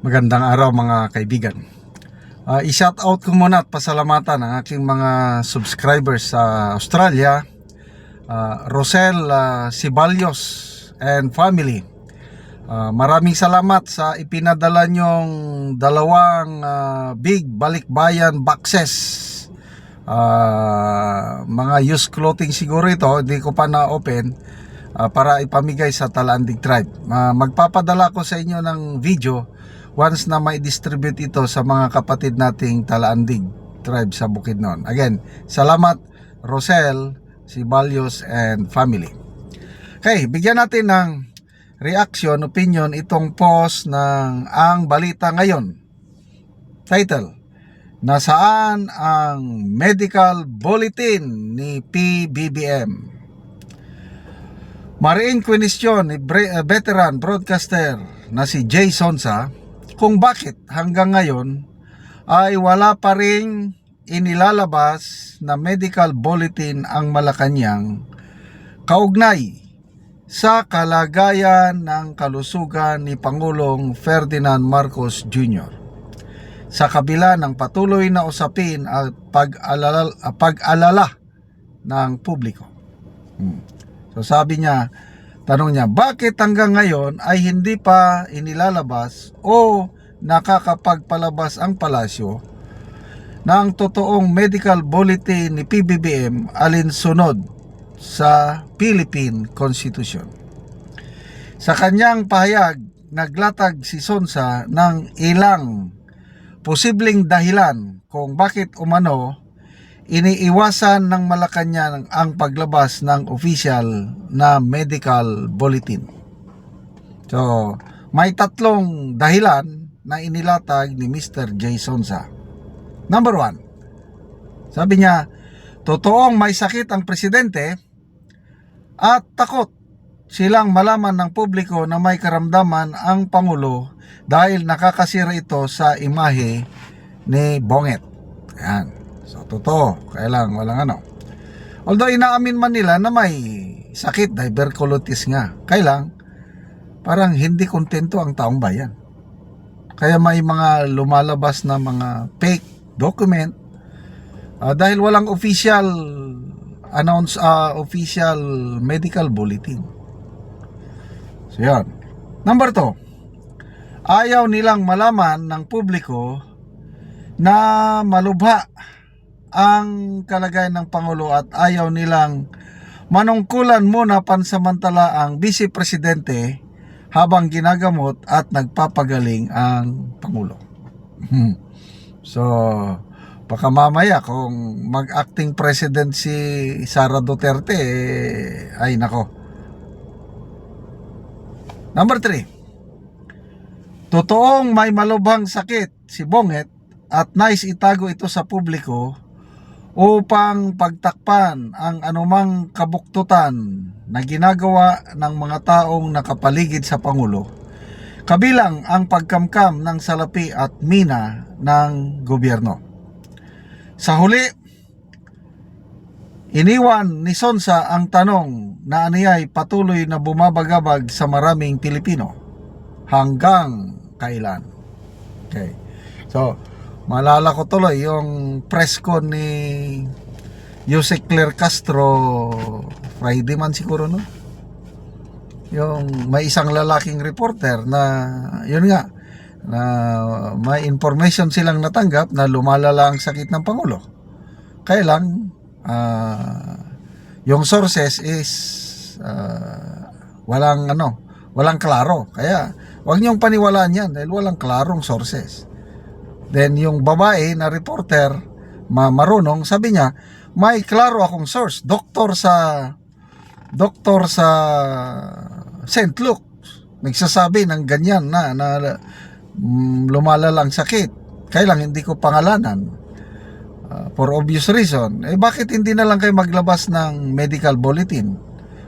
Magandang araw mga kaibigan. I-shout out ko muna at pasalamatan ang aking mga subscribers sa Australia, Rosel Sibalyos and family. Maraming salamat sa ipinadala nyong dalawang big balikbayan boxes. Mga used clothing siguro ito, hindi ko pa na-open para ipamigay sa Talandig Tribe. Magpapadala ko sa inyo ng video once na may distribute ito sa mga kapatid nating Talandig Tribe sa Bukidnon. Again, salamat Rosel, Sibalyos and family. Okay, bigyan natin ng reaction, opinion itong post ng Ang Balita Ngayon. Title: Nasaan ang medical bulletin ni PBBM? Mariing kwenisyon ni veteran broadcaster na si Jay Sonsa kung bakit hanggang ngayon ay wala pa ring inilalabas na medical bulletin ang Malacanang kaugnay sa kalagayan ng kalusugan ni Pangulong Ferdinand Marcos Jr. sa kabila ng patuloy na usapin at pag-alala ng publiko. So sabi niya, tanong niya, bakit hanggang ngayon ay hindi pa inilalabas o nakakapagpalabas ang palasyo ng totoong medical bulletin ni PBBM alinsunod sa Philippine Constitution? Sa kanyang pahayag, naglatag si Sonsa ng ilang posibleng dahilan kung bakit umano iniiwasan ng Malacanang ang paglabas ng official na medical bulletin. So, may tatlong dahilan na inilatag ni Mr. Jay Sonsa. Number 1, sabi niya, totoong may sakit ang presidente at takot silang malaman ng publiko na may karamdaman ang Pangulo dahil nakakasira ito sa imahe ni Bonget. Ayan. So, totoo. Kaya lang, walang ano. Although, inaamin man nila na may sakit, tuberculosis nga. Kaya lang, parang hindi kontento ang taong bayan. Kaya may mga lumalabas na mga fake document dahil walang official official medical bulletin. So, yan. Number 2, ayaw nilang malaman ng publiko na malubha ang kalagayan ng Pangulo at ayaw nilang manungkulan muna pansamantala ang Vice Presidente habang ginagamot at nagpapagaling ang Pangulo. So, baka mamaya kung mag-acting president si Sara Duterte, ay nako. Number 3, totoong may malubhang sakit si Bonget at nais itago ito sa publiko upang pagtakpan ang anumang kabuktutan na ginagawa ng mga taong nakapaligid sa Pangulo, kabilang ang pagkamkam ng salapi at mina ng gobyerno. Sa huli, iniwan ni Sonsa ang tanong na aniyay patuloy na bumabagabag sa maraming Pilipino. Hanggang kailan? Okay. So, maalala ko tuloy yung press con ni Jose Claire Castro Friday man siguro, no? Yung may isang lalaking reporter na yun nga, na may information silang natanggap na lumalala ang sakit ng Pangulo. Kaya lang yung sources is walang klaro. Kaya wag niyong paniwalaan yan dahil walang klarong sources. Then yung babae na reporter, marunong, sabi niya, may klaro akong source, doktor sa St. Luke's, nagsasabi ng ganyan na lumalalang sakit. Kaya lang hindi ko pangalanan for obvious reason. Bakit hindi na lang kayo maglabas ng medical bulletin?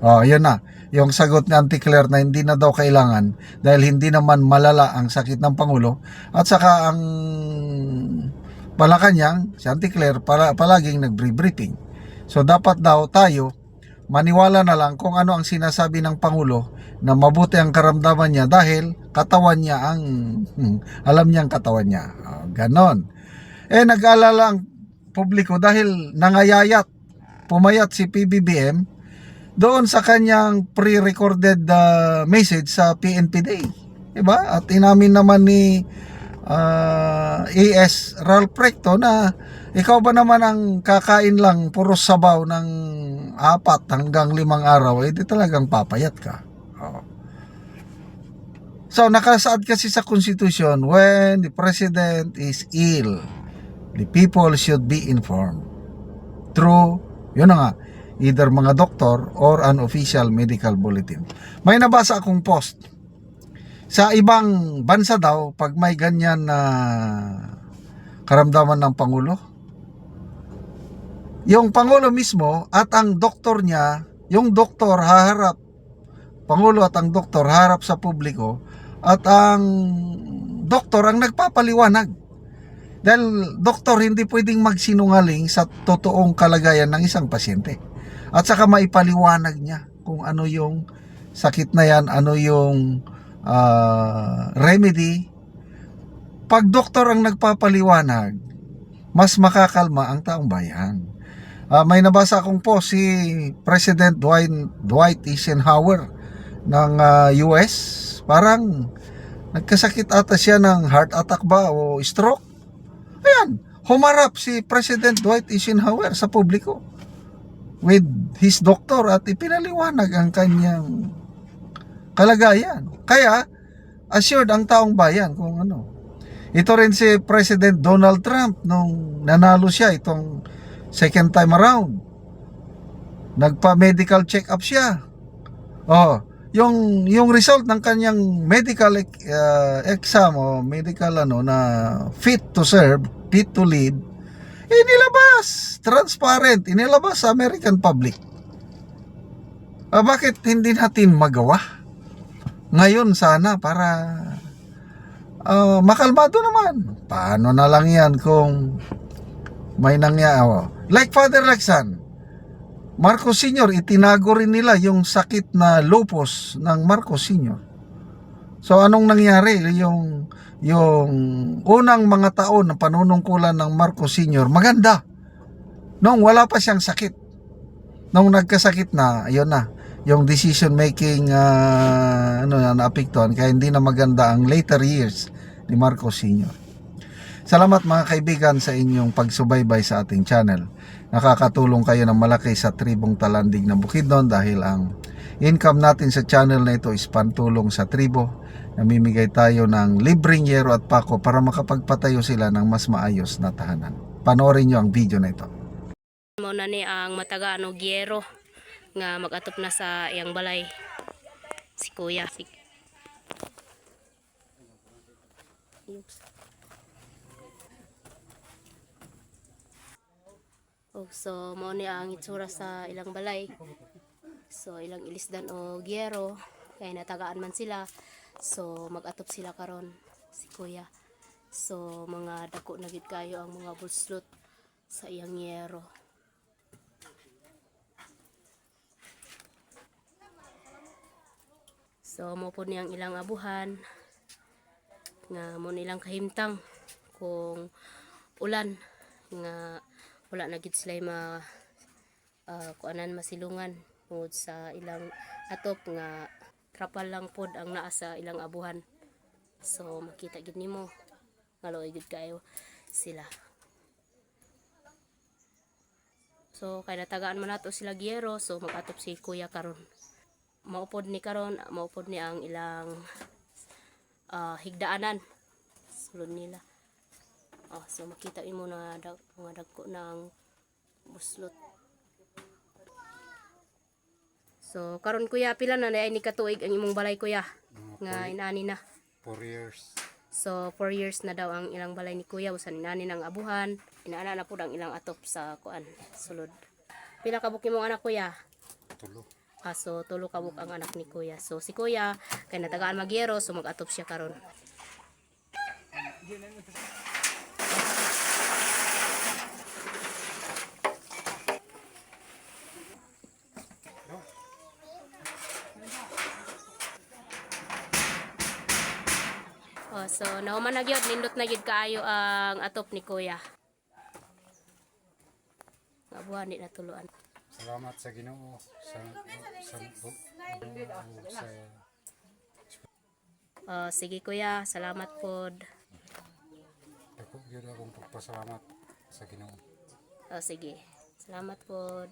Yun na, yung sagot ni Auntie Claire na hindi na daw kailangan dahil hindi naman malala ang sakit ng Pangulo. At saka ang Malacanang, si Auntie Claire palaging nag-briefing. So dapat daw tayo maniwala na lang kung ano ang sinasabi ng Pangulo na mabuti ang karamdaman niya dahil katawan niya ang alam niyang katawan niya. Ganon. Nag-aalala ang publiko dahil nangayayat, pumayat si PBBM doon sa kanyang pre-recorded message sa PNP Day. Diba? At inamin naman ni AS Ralph Recto na ikaw ba naman ang kakain lang puro sabaw ng 4 hanggang 5 araw, di talagang papayat ka. So nakasaad kasi sa Constitution, when the President is ill, the people should be informed through, yun na nga, either mga doktor or an official medical bulletin. May nabasa akong post. Sa ibang bansa daw, pag may ganyan na karamdaman ng Pangulo, yung Pangulo mismo at ang doktor niya, yung doktor haharap, Pangulo at ang doktor harap sa publiko, at ang doktor ang nagpapaliwanag. Dahil doktor hindi pwedeng magsinungaling sa totoong kalagayan ng isang pasyente. At saka maipaliwanag niya kung ano yung sakit na yan, ano yung remedy. Pag doktor ang nagpapaliwanag, mas makakalma ang taong bayan. May nabasa akong post si President Dwight Eisenhower ng US. Parang nagkasakit ata siya ng heart attack ba o stroke. Ayan, humarap si President Dwight Eisenhower sa publiko with his doctor at ipinaliwanag ang kanyang kalagayan. Kaya assured ang taong bayan kung ano. Ito rin si President Donald Trump nung nanalo siya itong second time around. Nagpa-medical check-up siya. Yung result ng kanyang medical exam o medical na fit to serve, fit to lead, inilabas, transparent, inilabas sa American public. Bakit hindi natin magawa ngayon sana para makalmado naman? Paano na lang yan kung may nangyari? Like Father Lexan, Marcos Sr., itinago rin nila yung sakit na lupus ng Marcos Sr. So anong nangyari? Yung unang mga taon ng panunungkulan ng Marcos Sr., maganda. Nung wala pa siyang sakit. Nung nagkasakit na, ayun na, yung decision making naapektuhan, kaya hindi na maganda ang later years ni Marcos Sr. Salamat mga kaibigan sa inyong pagsubaybay sa ating channel. Nakakatulong kayo ng malaki sa tribong Talandig ng Bukidnon dahil ang income natin sa channel na ito is pantulong sa tribo. Namimigay tayo ng libreng yero at pako para makapagpatayo sila ng mas maayos na tahanan. Panoorin nyo ang video na ito. Muna ni ang mataga yero nga mag-atop na sa iyang balay si Kuya. So mo ni ang itsura sa ilang balay. So ilang ilisdan o gyero kay natagaan man sila. So mag-atop sila karon si Kuya. So mga dako na gid kayo ang mga buslot sa iyang gyero. So mo po niyang ilang abuhan nga mo nilang kahimtang kung ulan nga wala na gid sila kuanan masilungan tungod sa ilang atop nga trapal lang pod ang naa sa ilang abuhan. So makita gid nimo nga luoy gid kayo sila. So kay natagaan man nato sila gyero, so mag-atop si Kuya karon. Maupod ni karon, maupod ni ang ilang higdaanan sulod nila. So makita mo na mga dagko ng buslot. So karon Kuya, pila na ay ni katuig ang imong balay Kuya nga inani na? 4 years. So 4 years na daw ang ilang balay ni Kuya, usan inani ng abuhan, inaana na pud ang ilang atop sa kuan sulod. Pila ka buk imong anak Kuya? 3. So tulo ka buk ang anak ni Kuya. So si Kuya kay natagaan magyero, so mag-atop siya karon. Oh, so nahuman na gyud, nindot na gyud kaayo ang atop ni Kuya. Nga buwan di natuluan. Salamat sa Ginoo sa Sige Kuya, salamat pod. dako gyud akong pagpasalamat sa Ginoo. Sige. Salamat pod.